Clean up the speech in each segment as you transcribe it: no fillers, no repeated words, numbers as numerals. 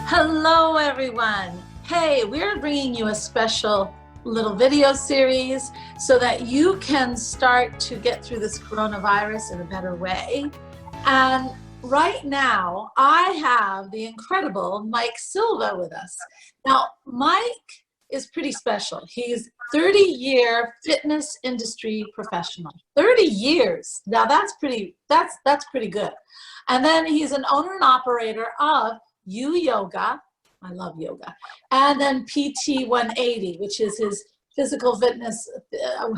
Hello, everyone. Hey, we're bringing you a special little video series so that you can start to get through this coronavirus in a better way. And right now, I have the incredible Mike Silva with us. Now, Mike is pretty special. He's 30-year fitness industry professional. 30 years. Now that's pretty good. And then he's an owner and operator of Yoga. I love yoga. And then PT 180, which is his physical fitness,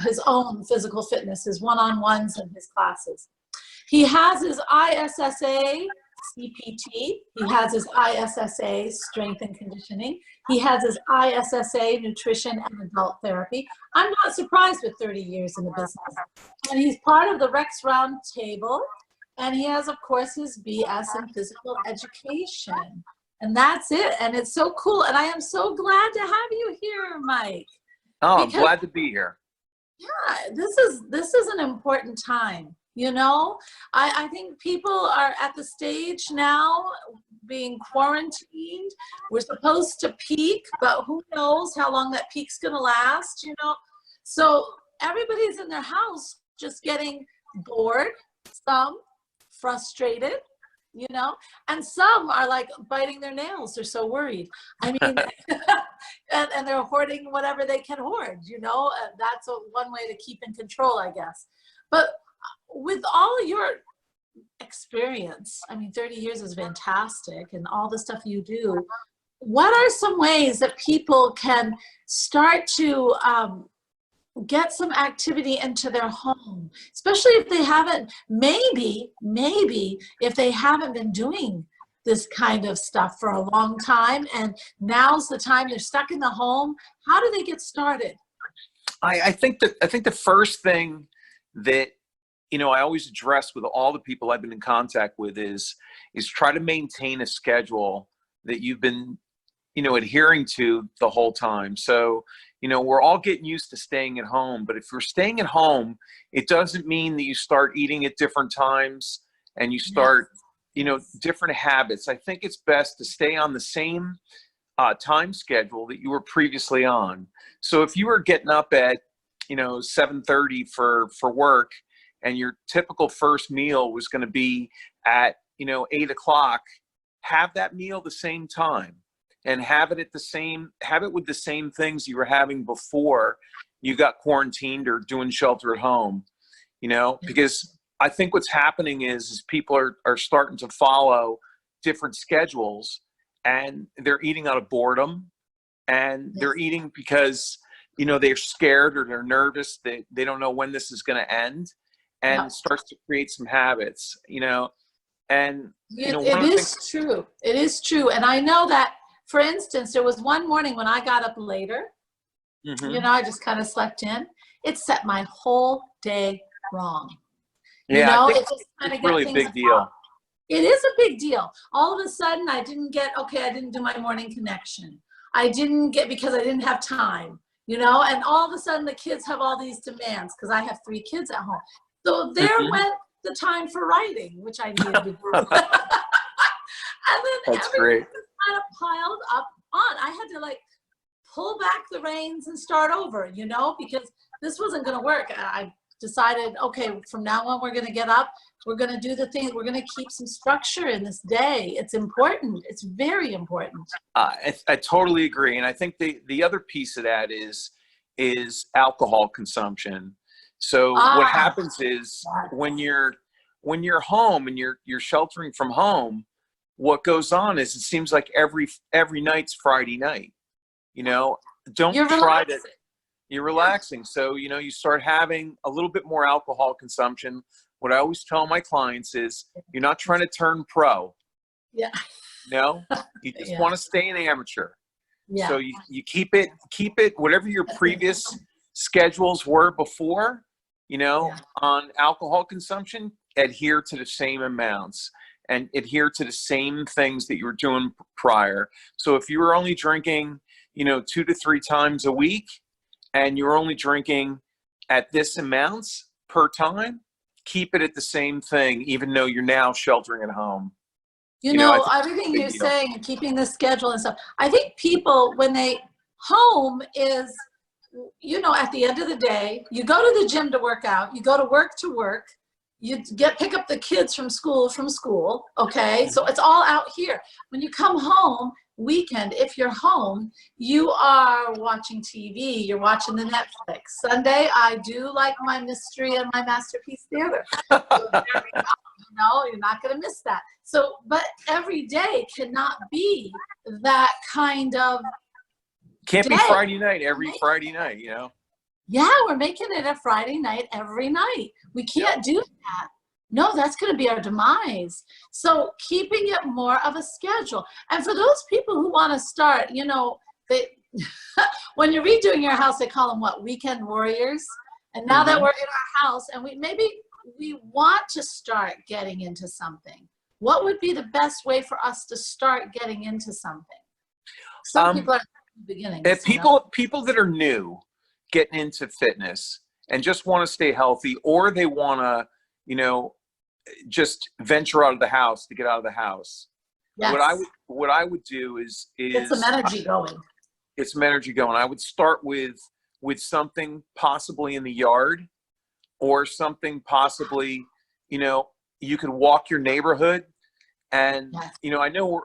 his own physical fitness, his one-on-ones and his classes. He has his ISSA CPT. He has his ISSA strength and conditioning. He has his ISSA nutrition and adult therapy. I'm not surprised with 30 years in the business. And he's part of the Rex Roundtable. And he has, of course, his BS in physical education. And that's it. And it's so cool. And I am so glad to have you here, Mike. Oh, I'm glad to be here. Yeah, this is an important time. You know, I think people are at the stage now being quarantined. We're supposed to peak, but who knows how long that peak's going to last, you know? So everybody's in their house just getting bored, some frustrated, you know, and some are like biting their nails. They're so worried. I mean, and they're hoarding whatever they can hoard, you know, that's one way to keep in control, I guess. But with all your experience, I mean, 30 years is fantastic and all the stuff you do, what are some ways that people can start to get some activity into their home, especially if they haven't, maybe if they haven't been doing this kind of stuff for a long time and now's the time, they're stuck in the home, how do they get started? I think the first thing that, you know, I always address with all the people I've been in contact with is try to maintain a schedule that you've been, you know, adhering to the whole time. So, you know, we're all getting used to staying at home, but if you're staying at home, it doesn't mean that you start eating at different times and you start, you know, different habits. I think it's best to stay on the same time schedule that you were previously on. So if you were getting up at, you know, 7:30 for work and your typical first meal was going to be at, you know, 8 o'clock, have that meal the same time. And have it with the same things you were having before you got quarantined or doing shelter at home, you know, because I think what's happening is people are starting to follow different schedules and they're eating out of boredom and they're eating because, you know, they're scared or they're nervous. They don't know when this is going to end, and it starts to create some habits, you know, and, you know, it is true. It is true. And I know that, for instance, there was one morning when I got up later, you know, I just kind of slept in. It set my whole day wrong. Yeah, you know, I think it just kind of really a big deal. It is a big deal. All of a sudden, I didn't do my morning connection. I didn't get, because I didn't have time, you know, and all of a sudden the kids have all these demands because I have 3 kids at home. So there went the time for writing, which I needed to do. And then That's great. Kind of piled up on. I had to like pull back the reins and start over, you know, because this wasn't going to work. I decided, okay, from now on, we're going to get up. We're going to do the thing. We're going to keep some structure in this day. It's important. It's very important. I totally agree. And I think the other piece of that is alcohol consumption. So what happens is when you're home and you're sheltering from home, what goes on is it seems like every night's Friday night, you know, you're relaxing. So, you know, you start having a little bit more alcohol consumption. What I always tell my clients is you're not trying to turn pro. Yeah. No, you just want to stay an amateur. Yeah. So you keep it, whatever your previous schedules were before, you know, on alcohol consumption, adhere to the same amounts. And adhere to the same things that you were doing prior. So if you were only drinking, you know, 2 to 3 times a week, and you're only drinking at this amounts per time, keep it at the same thing, even though you're now sheltering at home. You You know, I know, think everything it's a you're big deal. saying and keeping the schedule and stuff. I think people, when they home is, you know, at the end of the day, you go to the gym to work out, you go to work, you pick up the kids from school, okay? So it's all out here. When you come home, weekend, if you're home, you are watching TV, you're watching the Netflix. Sunday, I do like my mystery and my masterpiece theater. So there we go. You know, you're not going to miss that. So, but every day cannot be that kind of Can't be day. Friday night every Friday night, you know? Yeah, we're making it a Friday night every night. We can't do that. No, that's going to be our demise. So keeping it more of a schedule. And for those people who want to start, you know, they when you're redoing your house, they call them what? Weekend warriors. And now that we're in our house and we want to start getting into something. What would be the best way for us to start getting into something? Some people are beginnings. People that are new getting into fitness and just want to stay healthy, or they want to, you know, just venture out of the house to get out of the house. Yes. What I would do is get some energy going. Get some energy going. I would start with something possibly in the yard, or something possibly, you know, you could walk your neighborhood. And you know, I know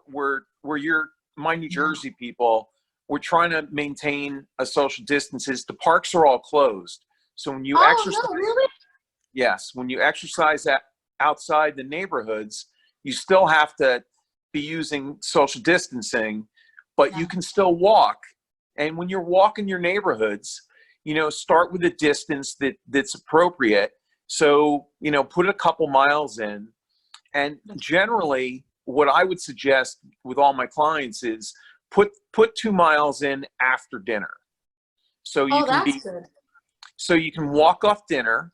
my New Jersey people, we're trying to maintain a social distances. The parks are all closed. So when you exercise, no, really? yes, when you exercise outside the neighborhoods, you still have to be using social distancing, but you can still walk. And when you're walking your neighborhoods, you know, start with a distance that's appropriate. So, you know, put a couple miles in. And generally, what I would suggest with all my clients is put 2 miles in after dinner. So you can good. So you can walk off dinner,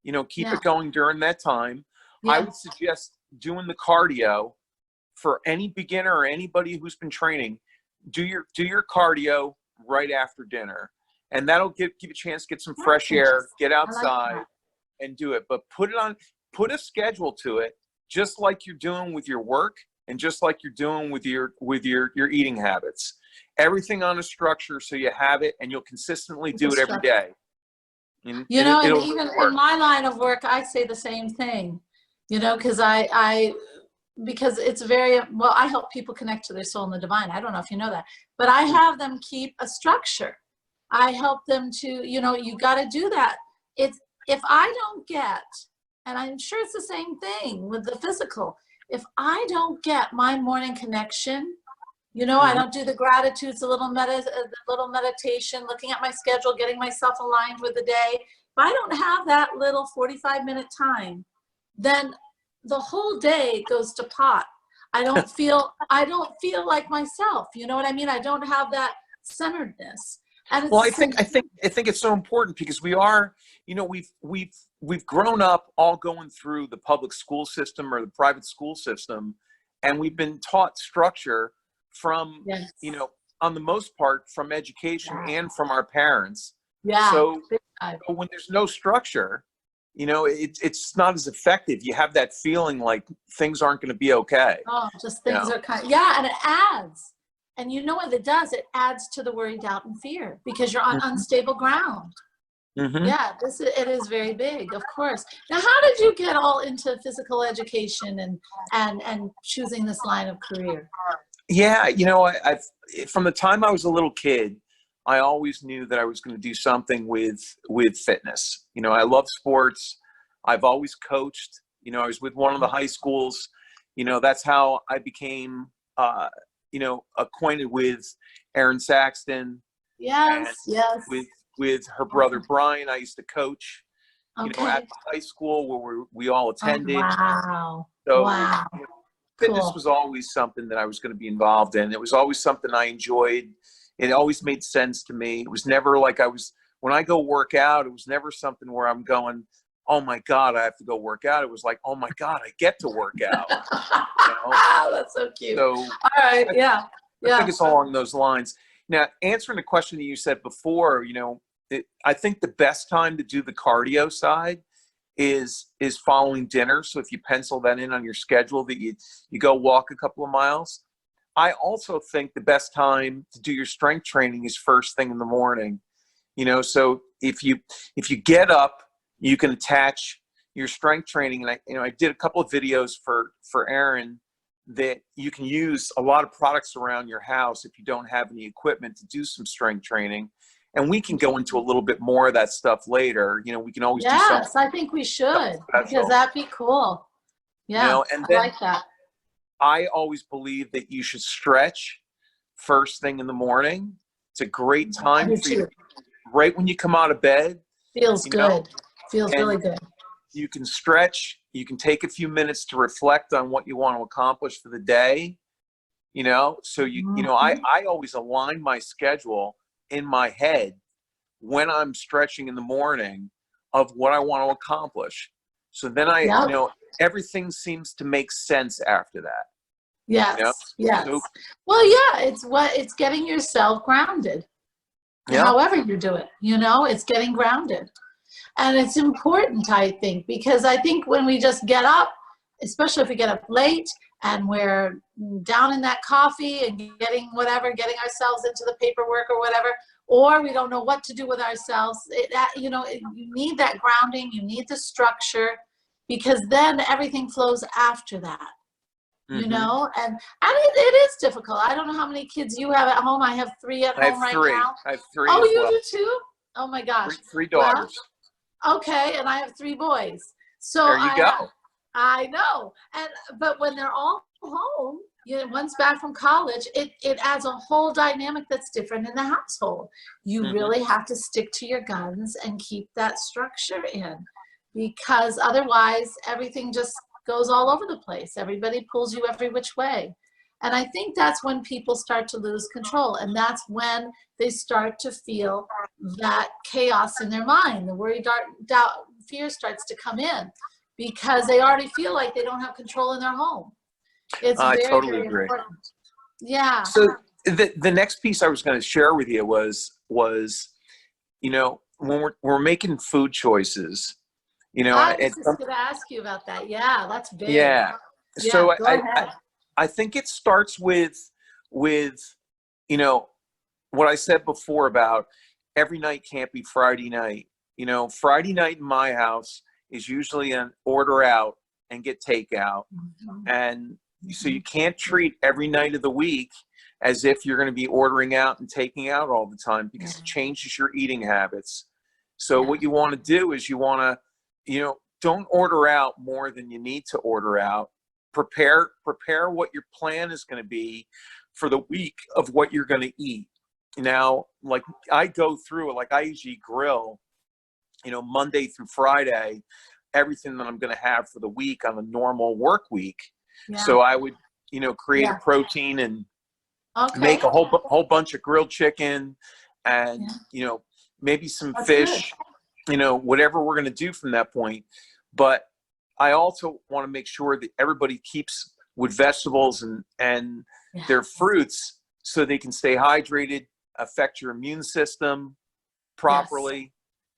you know, keep it going during that time. I would suggest doing the cardio for any beginner or anybody who's been training. Do your cardio right after dinner, and that'll give you a chance to get some fresh air, get outside, and do it. But put a schedule to it, just like you're doing with your work and just like you're doing with your eating habits. Everything on a structure, so you have it and you'll consistently do it every day. And even in my line of work, I say the same thing, you know, because because it's very, well, I help people connect to their soul and the divine. I don't know if you know that, but I have them keep a structure. I help them to, you know, you got to do that. If I don't get, and I'm sure it's the same thing with the physical, if I don't get my morning connection, you know, I don't do the gratitudes, the little meditation, looking at my schedule, getting myself aligned with the day. If I don't have that little 45-minute time, then the whole day goes to pot. I don't feel like myself. You know what I mean? I don't have that centeredness. And well, I think it's so important because we are, you know, we've grown up all going through the public school system or the private school system, and we've been taught structure from, you know, on the most part from education and from our parents. So when there's no structure, you know, it's not as effective. You have that feeling like things aren't going to be okay. Oh, just things are kind of, and it adds. And you know what it does? It adds to the worry, doubt, and fear because you're on unstable ground. Yeah, it is very big, of course. Now, how did you get all into physical education and choosing this line of career? Yeah, you know, I've from the time I was a little kid, I always knew that I was going to do something with fitness. You know, I love sports. I've always coached. You know, I was with one of the high schools. You know, that's how I became, you know, acquainted with Erin Saxton. Yes. With her brother Brian, I used to coach. You know, at the high school where we all attended. Wow. So, wow. You know, fitness was always something that I was going to be involved in. It was always something I enjoyed. It always made sense to me. It was never like when I go work out, it was never something where I'm going, oh my God, I have to go work out. It was like, oh my God, I get to work out. You know? That's so cute. So, all right. I think it's along those lines. Now, answering the question that you said before, you know, I think the best time to do the cardio side is following dinner. So if you pencil that in on your schedule, that you go walk a couple of miles. I also think the best time to do your strength training is first thing in the morning. So if you get up, you can attach your strength training. And I did a couple of videos for Aaron that you can use a lot of products around your house if you don't have any equipment to do some strength training. And we can go into a little bit more of that stuff later. We can always do something. Yes, I think we should, because that'd be cool. Yeah, and I then like that. I always believe that you should stretch first thing in the morning. It's a great time for you, right when you come out of bed. Feels good. Feels really good. You can stretch. You can take a few minutes to reflect on what you want to accomplish for the day. So I always align my schedule in my head when I'm stretching in the morning of what I want to accomplish. So then everything seems to make sense after that. Yes. Yes. So, well, yeah, it's getting yourself grounded. Yeah. However you do it, it's getting grounded. And it's important, I think, because I think when we just get up, especially if we get up late and we're down in that coffee and getting ourselves into the paperwork or whatever, or we don't know what to do with ourselves, you need that grounding, you need the structure, because then everything flows after that. And it is difficult. I don't know how many kids you have at home. I have 3 at home right now. I have 3. Oh, you do too? Oh my gosh. 3 daughters. Well, okay, and I have 3 boys. So there you go. I know. But when they're all home, one's back from college, it adds a whole dynamic that's different in the household. You really have to stick to your guns and keep that structure in, because otherwise everything just goes all over the place. Everybody pulls you every which way. And I think that's when people start to lose control. And that's when they start to feel that chaos in their mind. The worry, doubt, fear starts to come in, because they already feel like they don't have control in their home. It's I very, totally very agree. important. Yeah. So the next piece I was going to share with you was when we're making food choices, I was just going to ask you about that. Yeah, that's big. Yeah. So go ahead. I think it starts with what I said before about every night can't be Friday night. Friday night in my house is usually an order out and get takeout. And so you can't treat every night of the week as if you're going to be ordering out and taking out all the time, because it changes your eating habits. So what you want to do is you want to, don't order out more than you need to order out. Prepare what your plan is going to be for the week of what you're going to eat. Now, like I go through it, like I usually grill, Monday through Friday, everything that I'm going to have for the week on a normal work week. Yeah. So I would, create a protein and make a whole bunch of grilled chicken and, maybe some fish, whatever we're going to do from that point. But I also want to make sure that everybody keeps with vegetables and their fruits so they can stay hydrated, affect your immune system properly.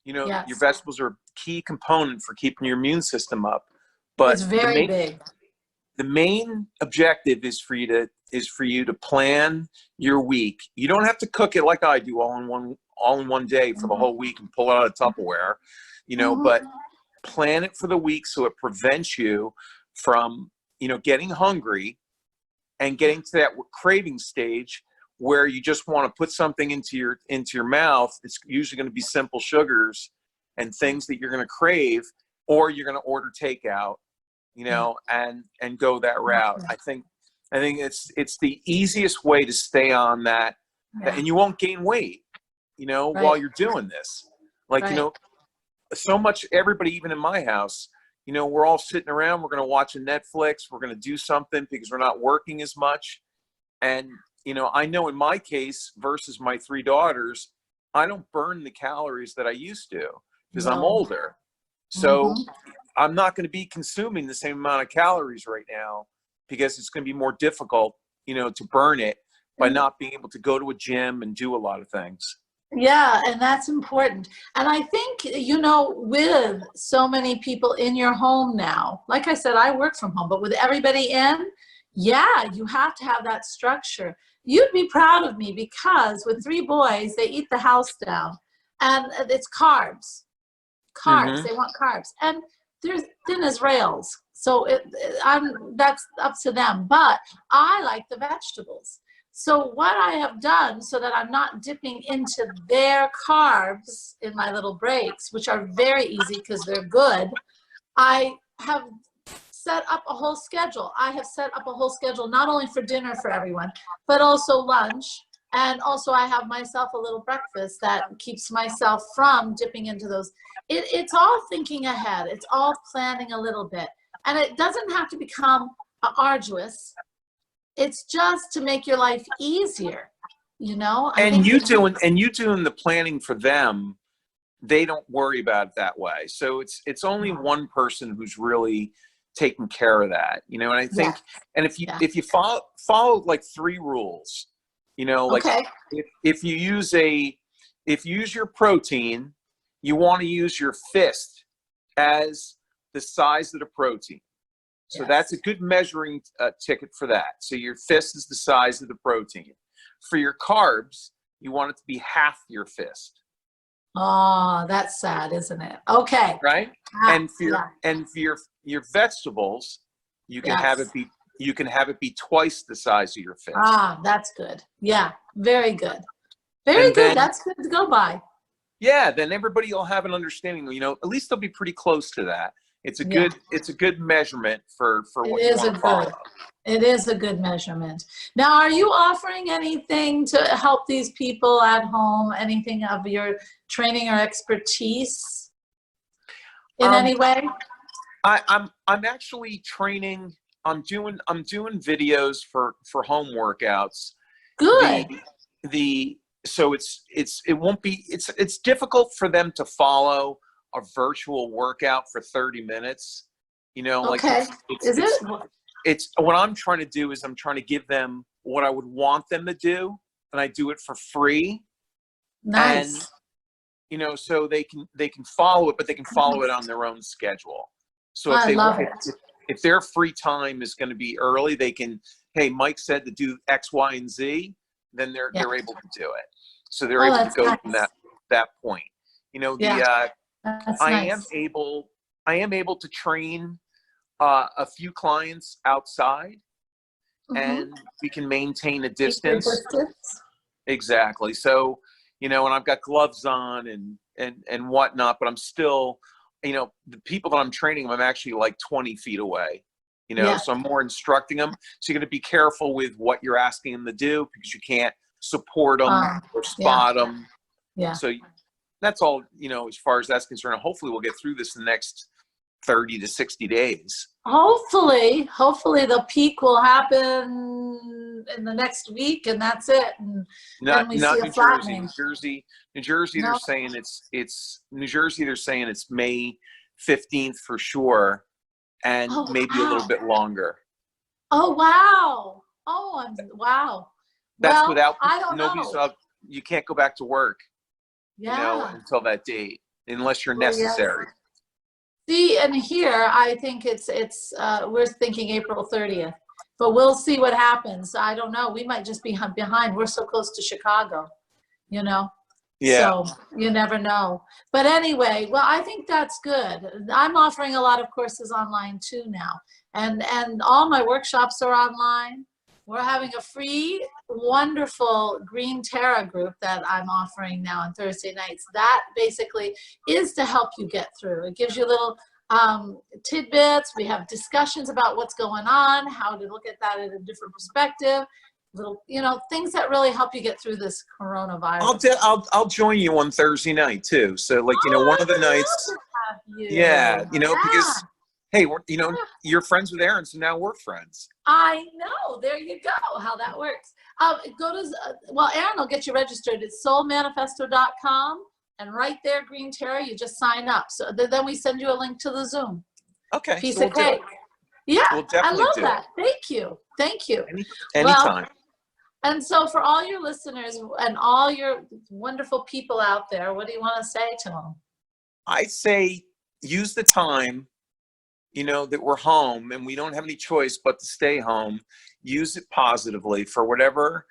Your vegetables are a key component for keeping your immune system up. But it's very big. The main objective is for you to plan your week. You don't have to cook it like I do all in one day for the whole week and pull it out of Tupperware, but plan it for the week so it prevents you from, getting hungry and getting to that craving stage where you just want to put something into your mouth. It's usually going to be simple sugars and things that you're going to crave, or you're going to order takeout, and go that route. I think it's the easiest way to stay on that, and you won't gain weight, while you're doing this. So much, everybody, even in my house, we're all sitting around, we're going to watch a Netflix, we're going to do something because we're not working as much. And, I know in my case versus my 3 daughters, I don't burn the calories that I used to because I'm older. So I'm not going to be consuming the same amount of calories right now because it's going to be more difficult, to burn it by not being able to go to a gym and do a lot of things. Yeah, and that's important. And I think, you know, with so many people in your home now, like I said, I work from home, but with everybody in, yeah, you have to have that structure. You'd be proud of me because with three boys, they eat the house down and it's carbs, carbs. Mm-hmm. They want carbs. And they're thin as rails. So that's up to them. But I like the vegetables. So what I have done so that I'm not dipping into their carbs in my little breaks, which are very easy because they're good, I have set up a whole schedule. I have set up a whole schedule, not only for dinner for everyone, but also lunch. And also I have myself a little breakfast that keeps myself from dipping into those. It's all thinking ahead. It's all planning a little bit. And it doesn't have to become arduous. It's just to make your life easier, you know? And you doing the planning for them, they don't worry about it that way. So it's only one person who's really taking care of that, you know. And I think, and if you follow like 3 rules, you know, like if you use your protein, you want to use your fist as the size of the protein. So that's a good measuring ticket for that. So your fist is the size of the protein. For your carbs, you want it to be half your fist. Oh, that's sad, isn't it? Okay. Right? And for your vegetables, you can have it be twice the size of your fist. Ah, that's good. Yeah, very good. Very good. That's good to go by. Yeah, then everybody will have an understanding, you know, at least they'll be pretty close to that. It's a good measurement for what you want to follow. It is a good measurement. Now, are you offering anything to help these people at home? Anything of your training or expertise in any way? I'm actually training. I'm doing videos for home workouts. Good. So it's difficult for them to follow a virtual workout for 30 minutes, you know, like it's what I'm trying to do is I'm trying to give them what I would want them to do, and I do it for free. Nice. And, you know, so they can follow it, but they can follow it on their own schedule. So if their free time is going to be early, they can, hey, Mike said to do X, Y, and Z, then they're able to do it. So they're able to go from that point. You know, I am able to train a few clients outside, and we can maintain a distance. Exactly. So, you know, and I've got gloves on and whatnot, but I'm still, you know, the people that I'm training, I'm actually like 20 feet away, you know, so I'm more instructing them. So you're going to be careful with what you're asking them to do because you can't support them or spot them. Yeah. So that's all, you know, as far as that's concerned. Hopefully we'll get through this in the next 30 to 60 days. Hopefully the peak will happen in the next week, and that's it. And not New Jersey. New Jersey, they're saying it's New Jersey. They're saying it's May 15th for sure, and maybe a little bit longer. Oh wow! Wow. That's without nobody's up. You can't go back to work. Yeah. You know, until that date, unless you're necessary. Yes. See, and here I think we're thinking April 30th, but we'll see what happens. I don't know. We might just be behind. We're so close to Chicago, you know. Yeah. So you never know. But anyway, well, I think that's good. I'm offering a lot of courses online too now, and all my workshops are online. We're having a free, wonderful Green Terra group that I'm offering now on Thursday nights. That basically is to help you get through. It gives you little tidbits. We have discussions about what's going on, how to look at that in a different perspective. Little, you know, things that really help you get through this coronavirus. I'll join you on Thursday night too. So like, you know, one of the nights. Yeah, you know, because. Hey, you know, you're friends with Aaron, so now we're friends. I know. There you go, how that works. Aaron will get you registered. It's soulmanifesto.com, and right there, Green Terra, you just sign up. So then we send you a link to the Zoom. Okay. Piece of cake. Yeah, I love that. Thank you. Thank you. Anytime. And so for all your listeners and all your wonderful people out there, what do you want to say to them? I say use the time, that we're home and we don't have any choice but to stay home. Use it positively for whatever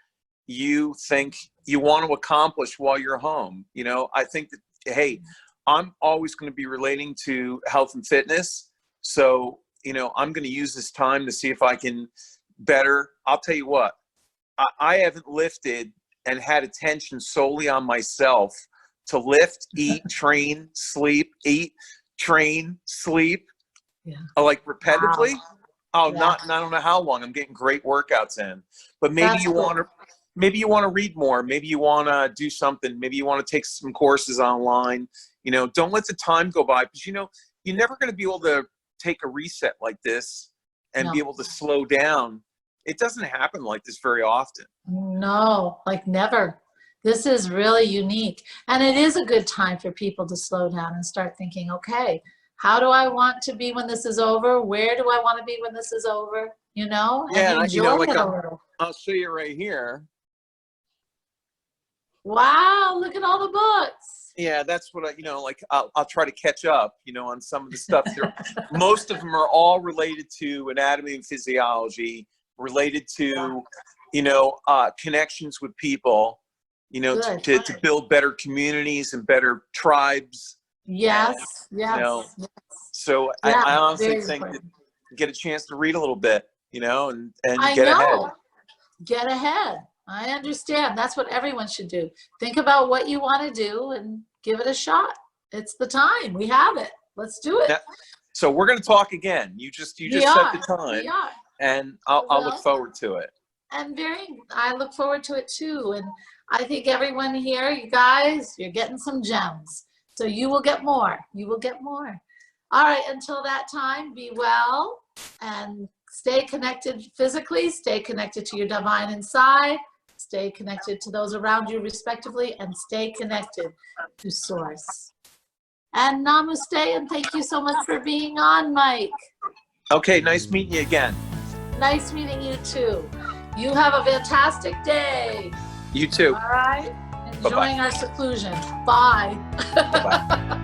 you think you want to accomplish while you're home. I think that, hey, I'm always going to be relating to health and fitness. So, I'm going to use this time to see if I can better. I'll tell you what, I haven't lifted and had attention solely on myself to lift, eat, train, sleep, eat, train, sleep, like repetitively. Wow. Oh, I don't know how long. I'm getting great workouts in, but maybe you want to read more. Maybe you want to do something. Maybe you want to take some courses online. Don't let the time go by, because you're never going to be able to take a reset like this and be able to slow down. It doesn't happen like this very often. No, like never. This is really unique. And it is a good time for people to slow down and start thinking, okay, how do I want to be when this is over? Where do I want to be when this is over? And enjoy it a little. I'll show you right here. Wow, look at all the books. Yeah, that's what I'll try to catch up, on some of the stuff. Most of them are all related to anatomy and physiology, related to, connections with people, to build better communities and better tribes. Yes, and, yes. So I honestly think that get a chance to read a little bit, and get ahead. Get ahead. I understand. That's what everyone should do. Think about what you want to do and give it a shot. It's the time. We have it. Let's do it. So we're going to talk again. You just set the time. We are. And I'll look forward to it. And I look forward to it too. And I think everyone here, you guys, you're getting some gems. So you will get more. You will get more. All right. Until that time, be well and stay connected physically. Stay connected to your divine inside. Stay connected to those around you respectively, and stay connected to Source. And namaste, and thank you so much for being on, Mike. Okay, nice meeting you again. Nice meeting you too. You have a fantastic day. You too. All right. Enjoying our seclusion. Bye. Bye-bye.